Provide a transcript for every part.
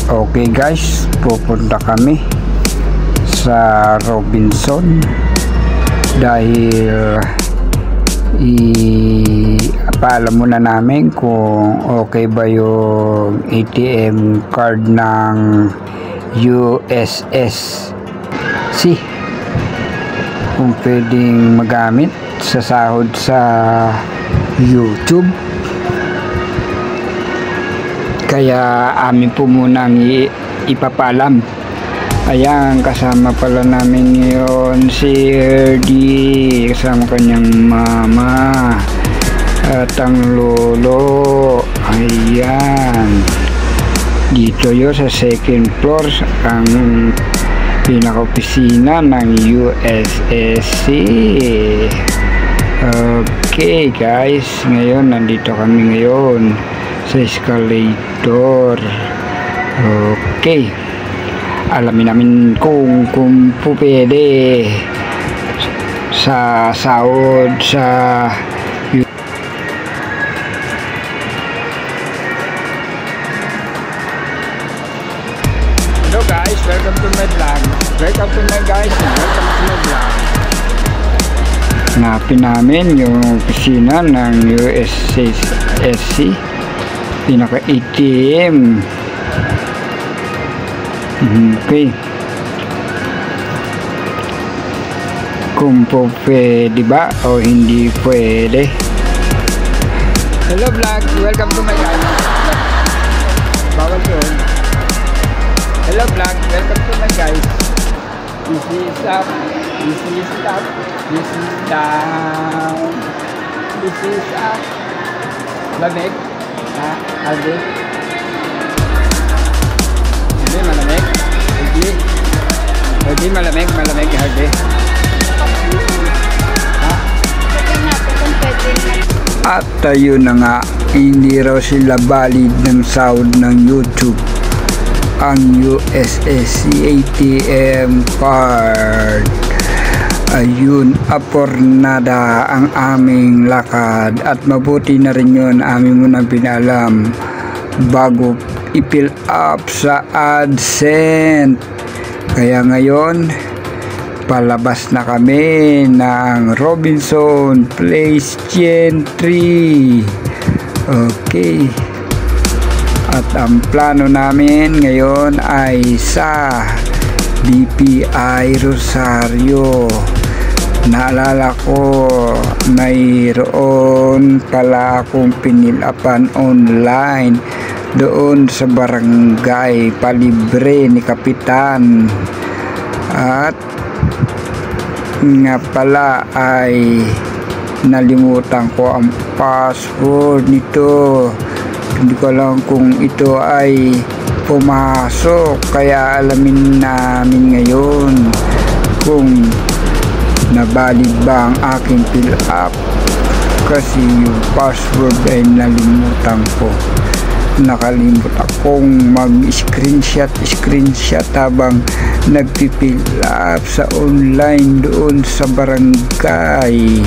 Okay guys, pupunta kami sa Robinson dahil ipaalam muna namin kung okay ba yung ATM card ng USSC, kung pwedeng magamit sa sahod sa YouTube. Kaya amin po munang ipapalam. Ayan, kasama pala namin ngayon si Erdy, kasama kanyang mama at ang lolo. Ayan, dito yun sa second floor ang pinaka-opisina ng USSC. Okay guys, ngayon nandito kami ngayon sa escalator. Okay, alamin namin kung pwede sa sahod sa Hello guys, welcome to my vlog. Welcome to my guys, welcome to my vlog. Hanapin namin yung opisina ng USSC, pinaka ATM. Okay, kung po pwede ba o hindi pwede. Hello vlog, welcome to my guys. Bawal yun. Hello vlog, welcome to my guys. This is up, this is up, this is down, this is up. Lamig? Ha? Aldi? Hindi, malamig? Hindi, malamig, Aldi? Ha? At ayun na nga, hindi raw sila valid ng sahod ng YouTube ang USSC ATM card. Ayun, apornada ang aming lakad at mabuti na rin yun, aming munang pinalam bago i-fill up sa AdSense. Kaya ngayon palabas na kami ng Robinson Place Gen 3. Okay, at ang plano namin ngayon ay sa BPI Rosario. Naalala ko, mayroon pala akong pinilapan online doon sa barangay, palibre ni Kapitan. At nga pala ay nalimutan ko ang password nito. Hindi ko alam kung ito ay pumasok, kaya alamin namin ngayon kung nabalid ba ang aking fill up, kasi yung password ay nalimutan ko. Nakalimut akong mag-screenshot habang nagpipill up sa online doon sa barangay.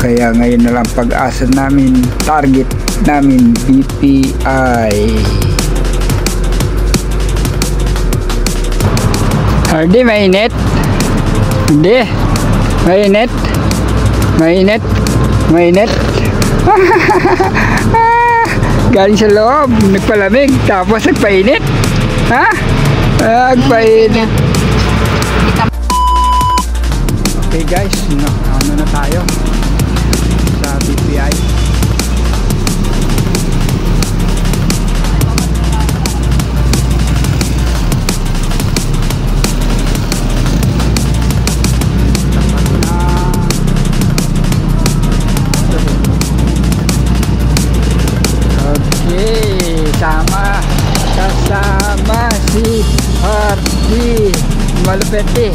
Kaya ngayon na lang pag-asa namin, target namin BPI. Hindi, mainit. Hindi, mainit. Galing sa loob, nagpalamig, tapos nagpainit. Ha? Nagpainit. Okay guys, ano na tayo sa BPI. Kasama si Hardy malupit ate.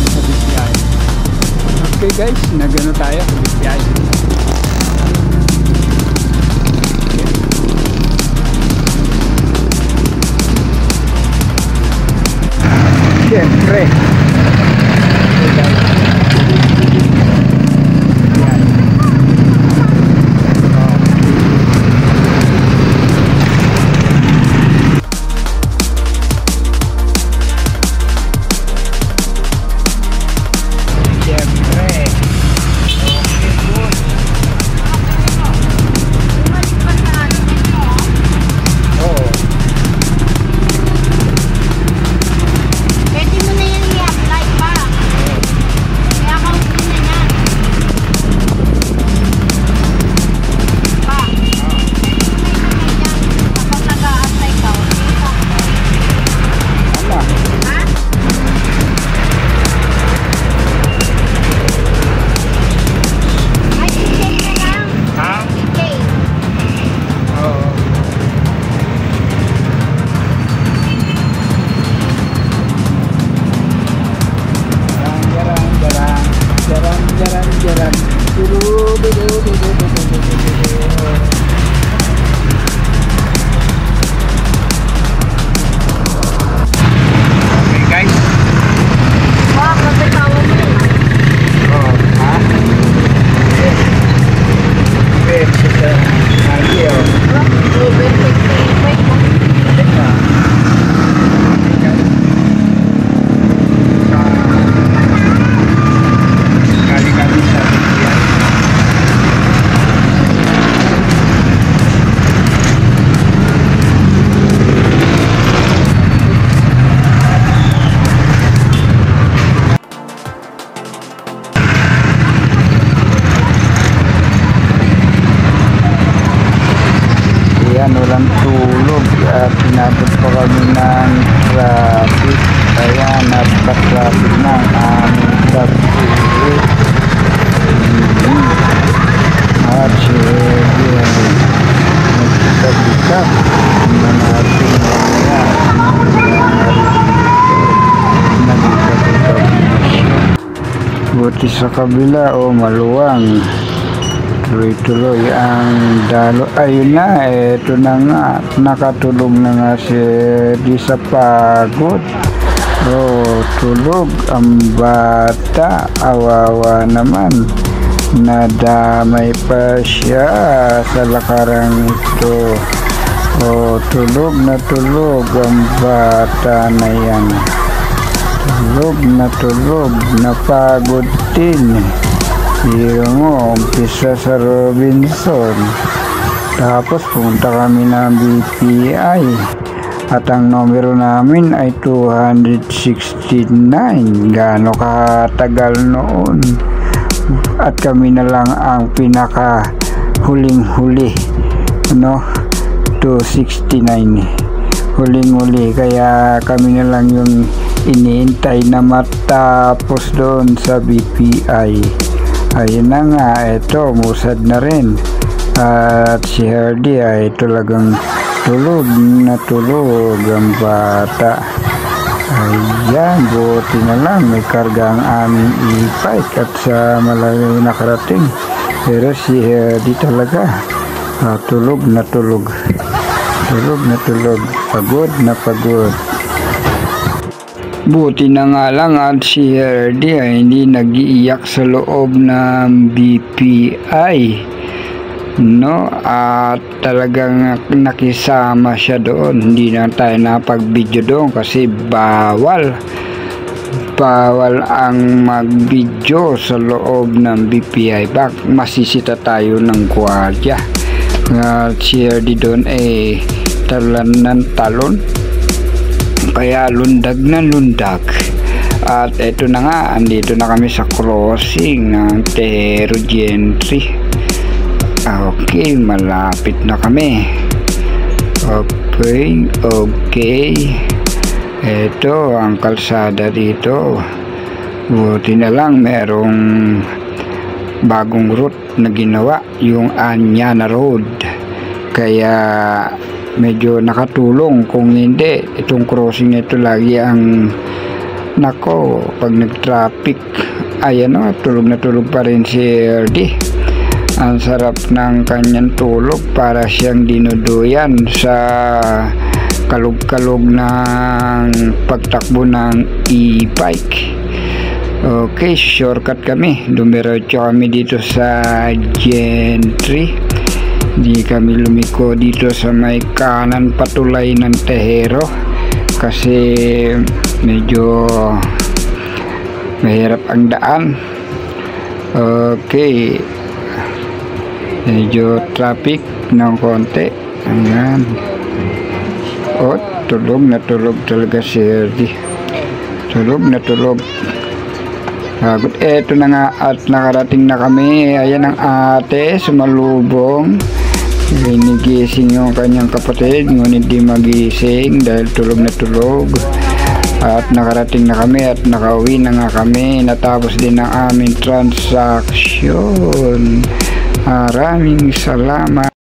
Sa BPI. Okay guys, nagano tayo sa BPI. Siyempre guys. Wah, kasi tawa mo. Oh, ha? Wait, sa audio. Kali-kali sa video. Ayan, walang tulog at pinabot pa kami ng traffic. Kaya napaka-traffic na ang pag-uwi. At syempre nagkita-bita na natin mamaya buti sa kabila o maluwang. Tuloy-tuloy ang dalo. Ayun na, eto na nga, nakatulog na nga si di sa pagod. Tulog ang bata, awawa naman, nadamay pa siya sa lakarang ito. Tulog ang bata na yan. Tulog, napagod din. Hiro mo, umpisa sa Robinson. Tapos punta kami ng BPI. At ang numero namin ay 269. Gaano katagal noon. At kami na lang ang pinaka huling-huli. 269. Huling-huli. Kaya kami na lang yung iniintay na matapos doon sa BPI. Ayun na nga, ito, musad na rin. At si Hardy ay talagang tulog ang bata. Ayan, buti na lang, may karga ang aming e-bike at sa malayo nakarating. Pero si Hardy talaga, tulog. Pagod na pagod. Buti na nga lang at si Hardy ay hindi nag-iiyak sa loob ng BPI, at talagang nakisama siya doon. Hindi na tayo napag-video doon kasi bawal ang mag-video sa loob ng BPI. Masisita tayo ng gwardiya. Si Hardy doon ay talan ng talon. Kaya lundag. At eto na nga, andito na kami sa crossing ng Tehero Gentry. Okay, malapit na kami. Okay. Eto ang kalsada dito. Buti na lang merong bagong route na ginawa, yung Anyana Road. Kaya medyo nakatulong. Kung hindi, itong crossing nito lagi ang pag nag-traffic. Ayan o, tulog na tulog pa rin si Hardy. Ang sarap ng kanyang tulog, para siyang dinuduyan sa kalug-kalug ng pagtakbo ng e-bike. Okay, shortcut kami. Dumiretso kami dito sa Gentry. Hindi kami lumiko dito sa may kanan patulay ng Tehero kasi medyo mahirap ang daan. Okay, medyo traffic ng konti. Ayan. Tulog na tulog talaga si Hardy. Tulog. Eto na nga at nakarating na kami. Ayan ang ate sumalubong. Ginigising yung kanyang kapatid, ngunit di magising dahil tulog na tulog. At nakarating na kami at nakauwi na nga kami. Natapos din ang aming transaksyon. Maraming salamat.